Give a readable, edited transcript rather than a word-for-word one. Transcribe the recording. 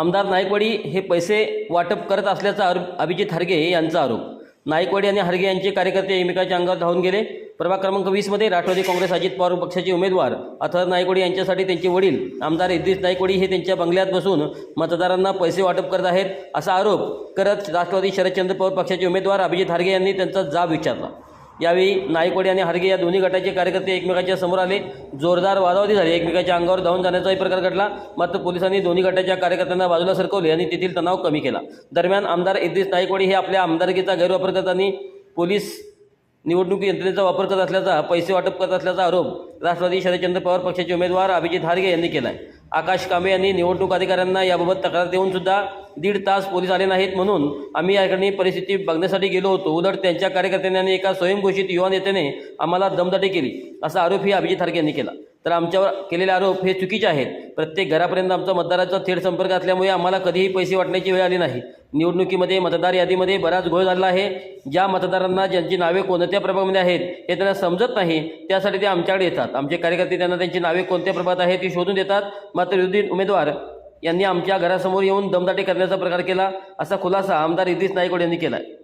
आमदार नायकवडी हे पैसे वाटप करत असल्याचा अभिजित हरगे यांचा आरोप। नायकवडी आणि हरगे यांचे कार्यकर्ते एकमेकांच्या अंगावर धावून गेले। प्रभाग क्रमांक 20 मध्ये राष्ट्रवादी काँग्रेस अजित पवार पक्षाचे उमेदवार अथर नायकवडी यांच्यासाठी त्यांचे वडील आमदार इद्रिस नायकवडी हे त्यांच्या बंगल्यात बसून मतदारांना पैसे वाटप करत आहेत असा आरोप करत राष्ट्रवादी शरदचंद्र पवार पक्षाचे उमेदवार अभिजित हरगे यांनी त्यांचा जाब विचारला। यावेळी नायकवडी आणि हरगे या दोन्ही गटाचे कार्यकर्ते एकमेकांच्या समोर आले। जोरदार वादावादी झाली। एकमेकांच्या अंगावर धावून जाण्याचाही प्रकार घडला। मात्र पोलिसांनी दोन्ही गटाच्या कार्यकर्त्यांना बाजूला सरकवले आणि तेथील तणाव कमी केला। दरम्यान आमदार इद्रिस नायकवडी हे आपल्या आमदारकीचा गैरवापर करताना पोलीस निवडणूक यंत्रणेचा वापर करत असल्याचा, पैसे वाटप करत असल्याचा आरोप राष्ट्रवादी शरदचंद्र पवार पक्षाचे उमेदवार अभिजित हरगे यांनी केला आहे। आकाश कांबळे यांनी निवडणूक अधिकाऱ्यांना याबाबत तक्रार देऊन सुद्धा 1.5 तास पोलीस आले नाहीत, म्हणून आम्ही याकडे परिस्थिती बघण्यासाठी गेलो होतो। उलट त्यांच्या कार्यकर्त्यांनी एका स्वयंघोषित युवा नेत्याने आम्हाला दमदाटी केली असा आरोपही अभिजित हरगे यांनी केला। तर आमच्यावर केलेले आरोप हे चुकीचे आहेत। प्रत्येक घरापर्यंत आमचा मतदाराचा थेट संपर्क असल्यामुळे आम्हाला कधीही पैसे वाटण्याची वेळ आली नाही। निवडणुकीमध्ये मतदार यादीमध्ये बराच घोळ झाला आहे। ज्या मतदारांना ज्यांची नावे कोणत्या प्रभागामध्ये आहेत हे त्यांना समजत नाही, त्यासाठी ते आमच्याकडे येतात। आमचे कार्यकर्ते त्यांना त्यांची नावे कोणत्या प्रभागात आहेत ती शोधून देतात। मात्र विरोधी उमेदवार यांनी आमच्या घरासमोर येऊन दमदाटी करण्याचा प्रकार केला असा खुलासा आमदार इद्रिस नायकवडी यांनी केला आहे।